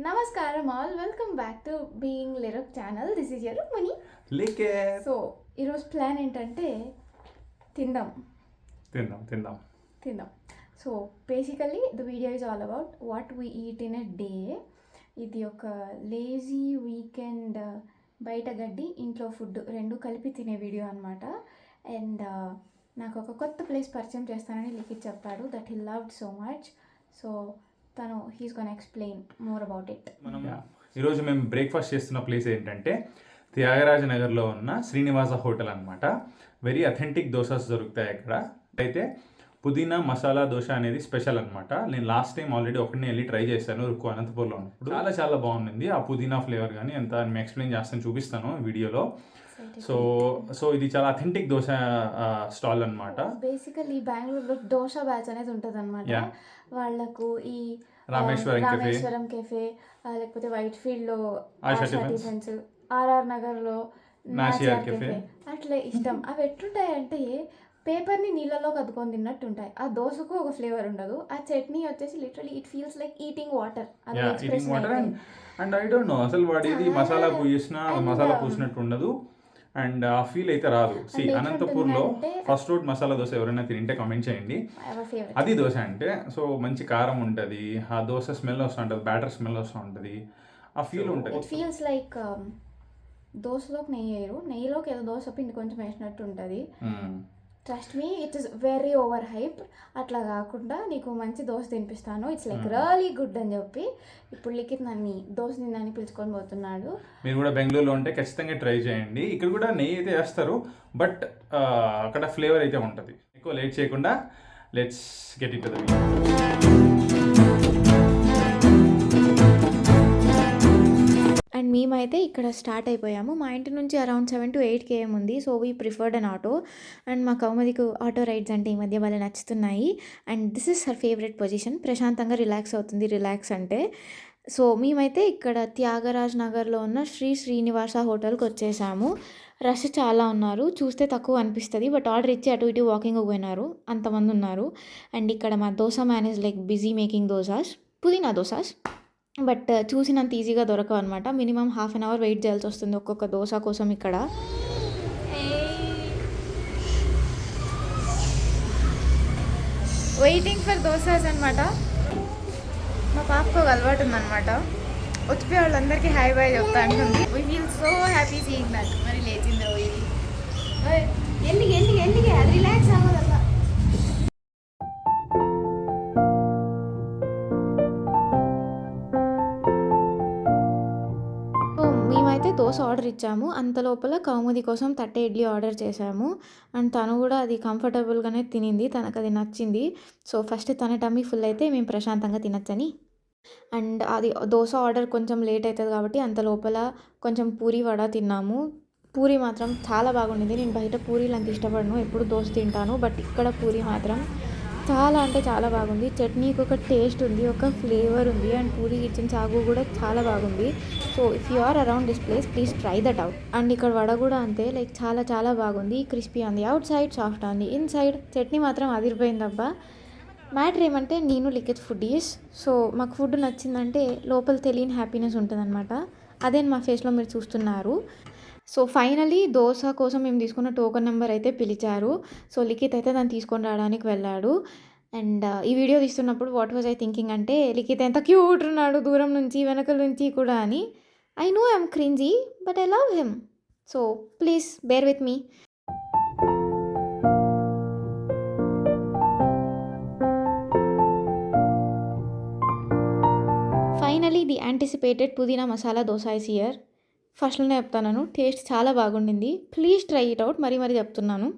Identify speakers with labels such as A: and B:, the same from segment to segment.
A: Namaskaram all, welcome back to Being Lyric channel. This is your Muni.
B: లీకే
A: so ఈరోజు plan ఏంటంటే తిందాం. So basically the video is all about what we eat in a day. ఇది ఒక lazy weekend, బయట గడ్డి ఇంట్లో food రెండు కలిపి తినే వీడియో అనమాట. అండ్ నాకు ఒక కొత్త ప్లేస్ పరిచయం చేస్తానని లిఖిత్ చెప్పాడు, that he loved so much. So తను he's gonna explain more about it.
B: ఈరోజు మేము బ్రేక్ఫాస్ట్ చేస్తున్న ప్లేస్ ఏంటంటే త్యాగరాజ నగర్లో ఉన్న శ్రీనివాస హోటల్ అనమాట. వెరీ అథెంటిక్ దోసాస్ దొరుకుతాయి అక్కడ. అయితే పుదీనా మసాలా దోశ అనేది స్పెషల్ అనమాట. నేను లాస్ట్ టైం ఆల్రెడీ ఒకటిని వెళ్ళి ట్రై చేశాను రుక్కు అనంతపూర్లో ఉన్నప్పుడు. చాలా బాగుంది ఆ పుదీనా ఫ్లేవర్ కానీ ఎంత నేను ఎక్స్ప్లెయిన్ చేస్తాను, చూపిస్తాను వీడియోలో. సో ఇది చాలా అథెంటిక్ దోశ స్టాల్ అనమాట.
A: బేసికల్లీ బెంగళూరులో దోశ బ్యాచ్ అనేది ఉంటుంది అనమాట. వాళ్ళకు ఈ
B: రామేశ్వరం
A: కెఫే, లేకపోతే వైట్ ఫీల్డ్ లో టిఫిన్స్, ఆర్ఆర్ నగర్ లో నాసియార్ కెఫే అట్లా ఇష్టం. అవి ఎట్లుంటాయంటే పేపర్ని నీళ్ళలో కదుకొని తిన్నట్టు ఉంటాయి. ఆ దోశకు ఒక ఫ్లేవర్ ఉండదు. ఆ చట్నీ వచ్చేసి literally it feels like eating water.
B: And I don't know అసలు వాడేది మసాలా పూసినట్టు ఉండదు. అండ్ ఆ ఫీల్ అయితే రాదు. అనంతపూర్లో ఫస్ట్ రోడ్ మసాలా దోశ ఎవరైనా తింటే కామెంట్ చేయండి. అది దోశ అంటే సో మంచి కారం ఉంటుంది, ఆ దోశ స్మెల్ వస్తూ ఉంటుంది, బ్యాటర్ స్మెల్ వస్తూ ఉంటుంది, ఆ ఫీల్ ఉంటుంది.
A: ఇట్ ఫీల్స్ లైక్ దోశలోకి నెయ్యి వేయరు, నెయ్యిలోకి ఏదో దోశ పిండి కొంచెం వేసినట్టు ఉంటుంది. Trust me, it is very over hype. అట్లా కాకుండా నీకు మంచి దోశ తినిపిస్తాను, ఇట్స్ లైక్ రియలీ గుడ్ అని చెప్పి ఇప్పుడు లిఖిత్ నన్ను దోశ తినడానికి పిలుచుకొని పోతున్నాడు.
B: మీరు కూడా బెంగళూరులో ఉంటే ఖచ్చితంగా ట్రై చేయండి. ఇక్కడ కూడా నెయ్యి అయితే వేస్తారు, బట్ అక్కడ ఫ్లేవర్ అయితే ఉంటుంది. ఎక్కువ లేట్ చేయకుండా let's get it to the video.
A: And మేమైతే ఇక్కడ స్టార్ట్ అయిపోయాము. మా ఇంటి నుంచి అరౌండ్ 7 to 8 km ఉంది. So we preferred an auto. And మా కౌమదికు ఆటో రైడ్స్ అంటే ఈ మధ్య వాళ్ళ నచ్చుతున్నాయి. And this is her favourite position. ప్రశాంతంగా రిలాక్స్ అవుతుంది రిలాక్స్ అంటే. సో మేమైతే ఇక్కడ త్యాగరాజ్ నగర్లో ఉన్న శ్రీనివాస హోటల్కి వచ్చేసాము. రష్ చాలా ఉన్నారు, చూస్తే తక్కువ అనిపిస్తుంది, బట్ ఆర్డర్ ఇచ్చి అటు ఇటు వాకింగ్ పోయినారు, అంతమంది ఉన్నారు. అండ్ ఇక్కడ మా dosa man is like busy making dosas, పుదీనా దోసాస్. బట్ చూసినంత ఈజీగా దొరకవు అనమాట. మినిమం ½ an hour వెయిట్ చేయాల్సి వస్తుంది ఒక్కొక్క దోశ కోసం ఇక్కడ. వెయిటింగ్ ఫర్ దోసాస్ అనమాట. మా పాపకు ఒక అలవాటు ఉందన్నమాట, వచ్చిపోయే వాళ్ళందరికీ హాయ్ బాయ్ చెప్తా అంటుంది. We feel so happy seeing that. మరి లేచింది ఎందుకు అది రిలాక్స్ అవ్వదల్లా. మేమైతే దోశ ఆర్డర్ ఇచ్చాము. అంత లోపల కౌముది కోసం తట్టె ఇడ్లీ ఆర్డర్ చేశాము. అండ్ తను కూడా అది కంఫర్టబుల్గానే తినింది, తనకు అది నచ్చింది. సో ఫస్ట్ తన టమ్మీ ఫుల్ అయితే మేము ప్రశాంతంగా తినచ్చని. అండ్ అది దోశ ఆర్డర్ కొంచెం లేట్ అవుతుంది కాబట్టి అంత లోపల కొంచెం పూరి వడ తిన్నాము. పూరి మాత్రం చాలా బాగుండింది. నేను బయట పూరీలు అంత ఇష్టపడను, ఎప్పుడు దోశ తింటాను, బట్ ఇక్కడ పూరి మాత్రం చాలా అంటే చాలా బాగుంది. చట్నీకి ఒక టేస్ట్ ఉంది, ఒక ఫ్లేవర్ ఉంది. అండ్ పూరి ఇచ్చిన చాగు కూడా చాలా బాగుంది. So if you are around this place please try that out. And ఇక్కడ వడ కూడా అంతే, లైక్ చాలా బాగుంది. Crispy on the outside, soft on the inside. Chutney మాత్రం అదిరిపోయిందబ్బా. మ్యాటర్ ఏమంటే నేను లిఖిత్ ఫుడ్డీస్. సో మాకు ఫుడ్ నచ్చిందంటే లోపల తెలియని హ్యాపీనెస్ ఉంటుందన్నమాట. అదే మా ఫేస్లో మీరు చూస్తున్నారు. సో ఫైనలీ దోశ కోసం మేము తీసుకున్న టోకన్ నెంబర్ అయితే పిలిచారు. సో లిఖిత్ అయితే దాన్ని తీసుకొని రావడానికి వెళ్ళాడు. అండ్ ఈ వీడియో తీస్తున్నప్పుడు వాట్ వాజ్ ఐ థింకింగ్ అంటే లిఖిత్ ఎంత క్యూట్ ఉన్నాడు దూరం నుంచి వెనకల నుంచి కూడా అని. I know I'm cringy but I love him. So please bear with me. Finally the anticipated pudina masala dosa is here. ఫస్ట్లోనే చెప్తాను, టేస్ట్ చాలా బాగుండింది. Please try it out. మరీ చెప్తున్నాను,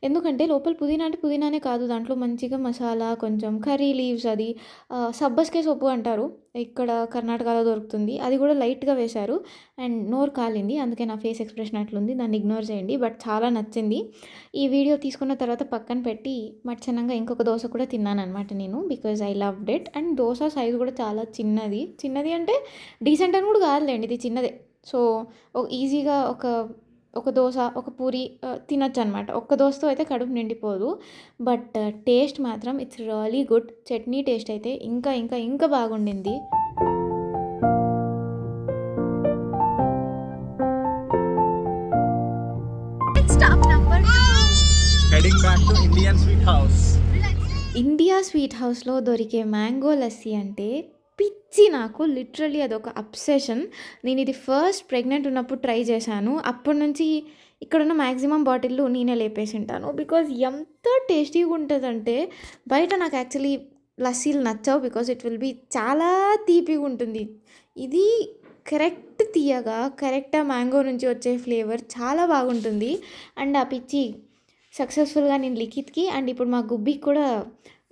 A: ఎందుకంటే లోపల పుదీనా అంటే పుదీనానే కాదు, దాంట్లో మంచిగా మసాలా, కొంచెం కర్రీ లీవ్స్, అది సబ్బస్కే సొప్పు అంటారు, ఇక్కడ కర్ణాటకలో దొరుకుతుంది, అది కూడా లైట్గా వేశారు. అండ్ నోరు కాలింది, అందుకే నా ఫేస్ ఎక్స్ప్రెషన్ అట్లుంది, దాన్ని ఇగ్నోర్ చేయండి. బట్ చాలా నచ్చింది. ఈ వీడియో తీసుకున్న తర్వాత పక్కన పెట్టి మచ్చనంగా ఇంకొక దోశ కూడా తిన్నాను అనమాట నేను, because I loved it. And dosa size కూడా చాలా చిన్నది అంటే డీసెంట్ అని కూడా కాదులేండి, ఇది చిన్నదే. సో ఈజీగా ఒక దోశ, ఒక పూరి తినొచ్చు అనమాట. ఒక్క దోశతో అయితే కడుపు నిండిపోదు, బట్ టేస్ట్ మాత్రం it's really good. Chutney taste అయితే ఇంకా బాగుండింది.
C: Indian sweet house.
A: India sweet హౌస్లో దొరికే మ్యాంగో లస్సీ అంటే పిచ్చి నాకు. లిటరలీ అదొక అబ్సెషన్. నేను ఇది ఫస్ట్ ప్రెగ్నెంట్ ఉన్నప్పుడు ట్రై చేశాను. అప్పటి నుంచి ఇక్కడున్న మ్యాక్సిమం బాటిల్లు నేనే లేపేసి ఉంటాను. బికాజ్ ఎంత టేస్టీగా ఉంటుందంటే, బయట నాకు యాక్చువల్లీ లస్సీలు నచ్చవు బికాజ్ ఇట్ విల్ బీ చాలా తీపిగా ఉంటుంది. ఇది కరెక్ట్ తీయగా కరెక్ట్ ఆ మ్యాంగో నుంచి వచ్చే ఫ్లేవర్ చాలా బాగుంటుంది. అండ్ ఆ పిచ్చి సక్సెస్ఫుల్గా నేను లిఖిత్కి అండ్ ఇప్పుడు మా గుబ్బికి కూడా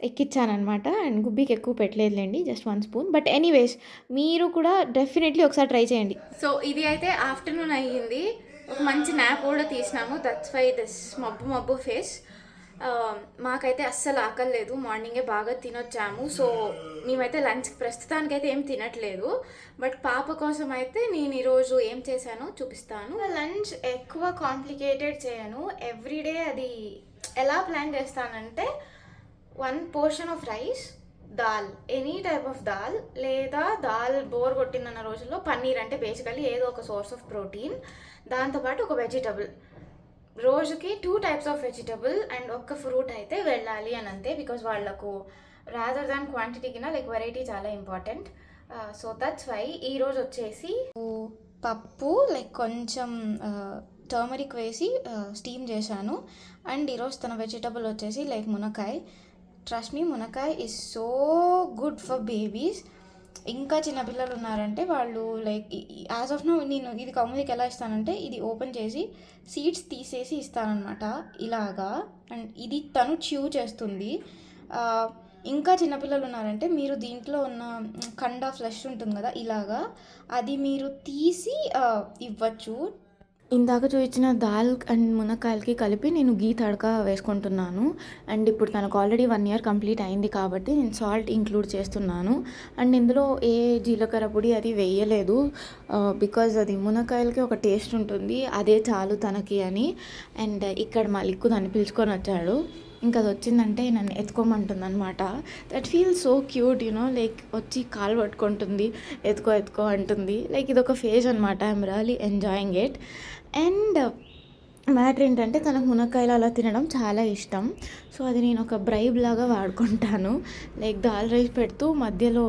A: ఎక్కిచ్చానమాట. అండ్ గుబ్బికి ఎక్కువ పెట్టలేదులేండి, జస్ట్ 1 స్పూన్. బట్ ఎనీవేస్ మీరు కూడా డెఫినెట్లీ ఒకసారి ట్రై చేయండి. సో ఇది అయితే ఆఫ్టర్నూన్ అయ్యింది. ఒక మంచి న్యాప్ కూడా తీసినాము. దట్స్ వై దిస్ మబ్బు ఫేస్. మాకైతే అస్సలు ఆకలి లేదు. మార్నింగే బాగా తినొచ్చాము. సో మేమైతే లంచ్కి ప్రస్తుతానికైతే ఏం తినట్లేదు. బట్ పాప కోసం అయితే నేను ఈరోజు ఏం చేశానో చూపిస్తాను. లంచ్ ఎక్కువ కాంప్లికేటెడ్ చేయను. ఎవ్రీడే అది ఎలా ప్లాన్ చేస్తానంటే 1 portion of rice, dal, any type of dal, లేదా దాల్ బోర్ కొట్టిందన్న రోజుల్లో పన్నీర్, అంటే బేసికలీ ఏదో ఒక సోర్స్ ఆఫ్ ప్రోటీన్, దాంతోపాటు ఒక వెజిటబుల్. రోజుకి 2 టైప్స్ ఆఫ్ వెజిటబుల్ అండ్ ఒక్క ఫ్రూట్ అయితే వెళ్ళాలి అని అంతే. బికాజ్ వాళ్ళకు రాదర్ దాన్ క్వాంటిటీ కింద లైక్ వెరైటీ చాలా ఇంపార్టెంట్. సో దట్స్ వై ఈరోజు వచ్చేసి పప్పు లైక్ కొంచెం టర్మరిక్ వేసి స్టీమ్ చేశాను. అండ్ ఈరోజు తన వెజిటబుల్ వచ్చేసి లైక్ మునక్కాయ. ట్రస్ట్ మీ, మునక్కాయ is so good for babies. ఇంకా చిన్నపిల్లలు ఉన్నారంటే వాళ్ళు లైక్ యాజ్ ఆఫ్ నో నేను ఇది కౌముదికి ఎలా ఇస్తానంటే, ఇది ఓపెన్ చేసి సీడ్స్ తీసేసి ఇస్తానన్నమాట ఇలాగా. అండ్ ఇది తను చ్యూ చేస్తుంది. ఇంకా చిన్నపిల్లలు ఉన్నారంటే మీరు దీంట్లో ఉన్న కండ ఫ్లెష్ ఉంటుంది కదా, ఇలాగా అది మీరు తీసి ఇవ్వచ్చు. ఇందాక చూపించిన దాల్ అండ్ మునక్కాయలకి కలిపి నేను గీ తడక వేసుకుంటున్నాను. అండ్ ఇప్పుడు తనకు ఆల్రెడీ 1 ఇయర్ కంప్లీట్ అయింది కాబట్టి నేను సాల్ట్ ఇంక్లూడ్ చేస్తున్నాను. అండ్ ఇందులో ఏ జీలకర్ర పొడి అది వేయలేదు బికాజ్ అది మునక్కాయలకి ఒక టేస్ట్ ఉంటుంది, అదే చాలు తనకి అని. అండ్ ఇక్కడ మా లిక్కు దాన్ని పిలుచుకొని వచ్చాడు. ఇంకా అది వచ్చిందంటే నన్ను ఎత్తుకోమంటుంది అనమాట. That feel so cute you know. Like వచ్చి కాలు పట్టుకుంటుంది, ఎత్తుకో అంటుంది. లైక్ ఇది ఒక ఫేజ్ అనమాట. I'm really enjoying it. And matter ఏంటంటే తనకు మునక్కాయలు అలా తినడం చాలా ఇష్టం. సో అది నేను ఒక బ్రైబ్ లాగా వాడుకుంటాను. లైక్ దాల్ రైస్ పెడుతూ మధ్యలో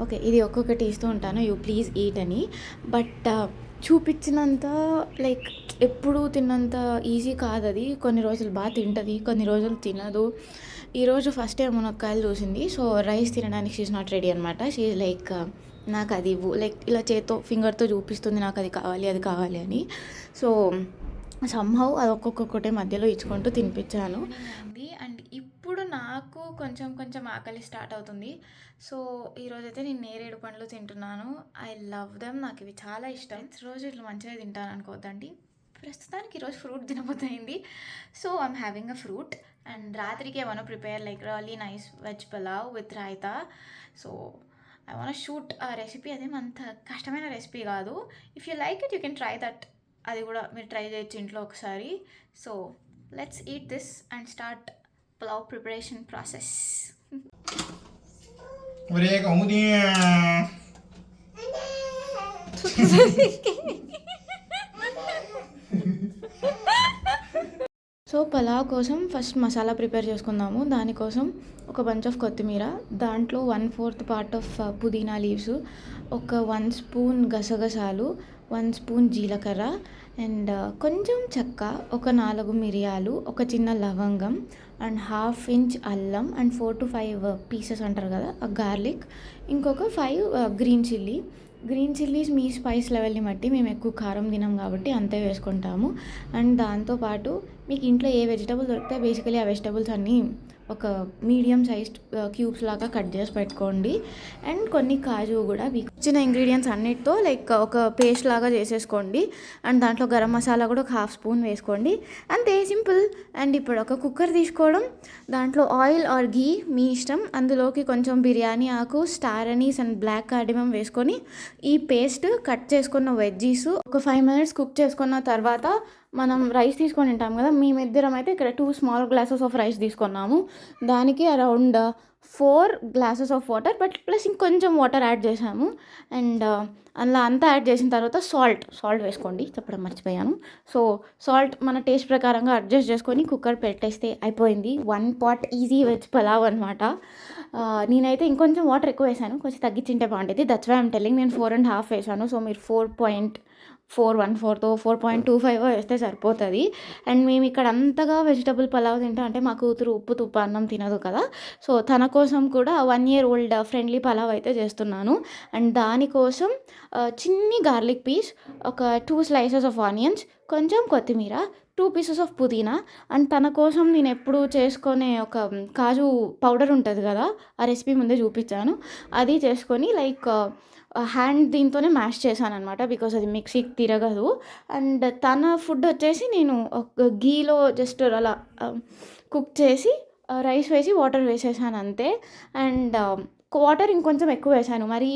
A: ఓకే ఇది ఒక్కొక్కటి ఇస్తూ ఉంటాను, యూ ప్లీజ్ ఈట్ అని. బట్ చూపించినంత లైక్ ఎప్పుడు తిన్నంత ఈజీ కాదు అది. కొన్ని రోజులు బాగా తింటుంది, కొన్ని రోజులు తినదు. ఈరోజు ఫస్ట్ టైం మునక్కాయలు చూసింది. సో రైస్ తినడానికి షీఈ్ నాట్ రెడీ అనమాట. షీఈ్ లైక్ నాకు అది లైక్ ఇలా చేత్తో ఫింగర్తో చూపిస్తుంది నాకు అది కావాలి అని. సో సమ్హౌ అది ఒక్కొక్కటే మధ్యలో ఇచ్చుకుంటూ తినిపించాను. అండ్ ఇప్పుడు నాకు కొంచెం ఆకలి స్టార్ట్ అవుతుంది. సో ఈరోజైతే నేను నేరేడు పండ్లు తింటున్నాను. I love them. నాకు ఇవి చాలా ఇష్టం. రోజు ఇట్లా మంచిగా తింటాను అనుకోవద్దండి. ప్రస్తుతానికి ఈరోజు ఫ్రూట్ తినబోతుంది. So I'm having a fruit. And రాత్రికి I want prepare like really nice veg pulao with raita. So I want shoot ఆ రెసిపీ. అదేం అంత కష్టమైన రెసిపీ కాదు. If you like it you can try that. అది కూడా మీరు ట్రై చేయొచ్చు ఇంట్లో ఒకసారి. So let's eat this and start pulao preparation process. So pulao కోసం ఫస్ట్ మసాలా ప్రిపేర్ చేసుకుందాము. దానికోసం ఒక బంచ్ ఆఫ్ కొత్తిమీర, దాంట్లో 1/4 పార్ట్ ఆఫ్ పుదీనా లీవ్స్, ఒక 1 స్పూన్ గసగసాలు, 1 స్పూన్ జీలకర్ర అండ్ కొంచెం చెక్క, ఒక 4 మిరియాలు, ఒక చిన్న లవంగం అండ్ 1/2 ఇంచ్ అల్లం అండ్ 4 to 5 పీసెస్ అంటారు కదా ఆ గార్లిక్, ఇంకొక 5 గ్రీన్ చిల్లీస్ మీ స్పైస్ లెవెల్ని బట్టి, మేము ఎక్కువ కారం తినాం కాబట్టి అంతే వేసుకుంటాము. అండ్ దాంతోపాటు మీకు ఇంట్లో ఏ వెజిటబుల్ దొరికితే బేసికలీ ఆ వెజిటబుల్స్ అన్నీ ఒక మీడియం సైజ్డ్ క్యూబ్స్ లాగా కట్ చేసి పెట్టుకోండి. అండ్ కొన్ని కాజు కూడా మీకు ఇచ్చిన ఇంగ్రీడియంట్స్ అన్నిటితో లైక్ ఒక పేస్ట్ లాగా చేసేసుకోండి. అండ్ దాంట్లో గరం మసాలా కూడా ఒక 1/2 స్పూన్ వేసుకోండి. అంతే, సింపుల్. అండ్ ఇప్పుడు ఒక కుక్కర్ తీసుకోవడం, దాంట్లో ఆయిల్ ఆర్ ఘీ మీ ఇష్టం, అందులోకి కొంచెం బిర్యానీ ఆకు, star anise and black cardamom వేసుకొని ఈ పేస్ట్ కట్ చేసుకున్న వెజ్జీస్ ఒక 5 minutes కుక్ చేసుకున్న తర్వాత మనం రైస్ తీసుకొని ఉంటాం కదా, మేమిద్దరం అయితే ఇక్కడ 2 small glasses ఆఫ్ రైస్ తీసుకున్నాము. దానికి around 4 glasses of water but plus ఇంకొంచెం వాటర్ యాడ్ చేసాము. అండ్ అలా అంతా యాడ్ చేసిన తర్వాత సాల్ట్ వేసుకోండి, చెప్పడం మర్చిపోయాను. సో సాల్ట్ మన టేస్ట్ ప్రకారంగా అడ్జస్ట్ చేసుకొని కుక్కర్ పెట్టేస్తే అయిపోయింది. 1 పాట్ ఈజీ వెజ్ పలావ్ అనమాట. నేనైతే ఇంకొంచెం వాటర్ ఎక్కువ వేసాను, కొంచెం తగ్గించింటే బాగుండేది. That's why I'm telling. నేను 4.5 వేసాను. సో మీరు 4.414తో 4.25 వేస్తే సరిపోతుంది. అండ్ మేము ఇక్కడ అంతగా వెజిటబుల్ పలావ్ తింటాం అంటే మా కూతురు ఉప్పు తుప్ప అన్నం తినదు కదా. సో తన కోసం కూడా 1 year old ఫ్రెండ్లీ పలావ్ అయితే చేస్తున్నాను. అండ్ దానికోసం చిన్ని గార్లిక్ పీస్, ఒక 2 slices ఆఫ్ ఆనియన్స్, కొంచెం కొత్తిమీర, 2 pieces ఆఫ్ పుదీనా. అండ్ తన కోసం నేను ఎప్పుడు చేసుకునే ఒక కాజు పౌడర్ ఉంటుంది కదా, ఆ రెసిపీ ముందే చూపించాను. అది చేసుకొని లైక్ హ్యాండ్ దీంతోనే మ్యాష్ చేశాననమాట, బికాజ్ అది మిక్సీకి తిరగదు. అండ్ తన ఫుడ్ వచ్చేసి నేను ఒక గీలో జస్ట్ అలా కుక్ చేసి రైస్ వేసి వాటర్ వేసేసాను అంతే. అండ్ వాటర్ ఇంకొంచెం ఎక్కువ వేసాను, మరీ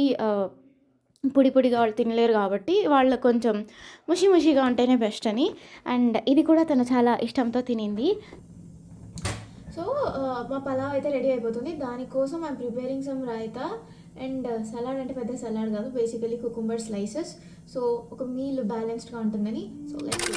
A: పొడిగా వాళ్ళు తినలేరు కాబట్టి వాళ్ళకు కొంచెం ముషిగా ఉంటేనే బెస్ట్ అని. అండ్ ఇది కూడా తను చాలా ఇష్టంతో తినింది. సో మా పలావ్ అయితే రెడీ అయిపోతుంది. దానికోసం I'm preparing some raita and salad. అంటే పెద్ద సలాడ్ కాదు, బేసికలీ కుకుంబర్ స్లైసెస్. సో ఒక మీల్ బ్యాలెన్స్డ్గా ఉంటుందని. సో లెట్స్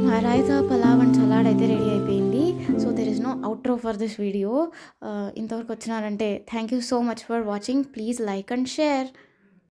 A: మా రైతా పలావ్ అండ్ సలాడ్ అయితే రెడీ అయిపోయింది. So there is no outro for this video. ఇంతవరకు వచ్చినారంటే thank you so much for watching. Please like and share.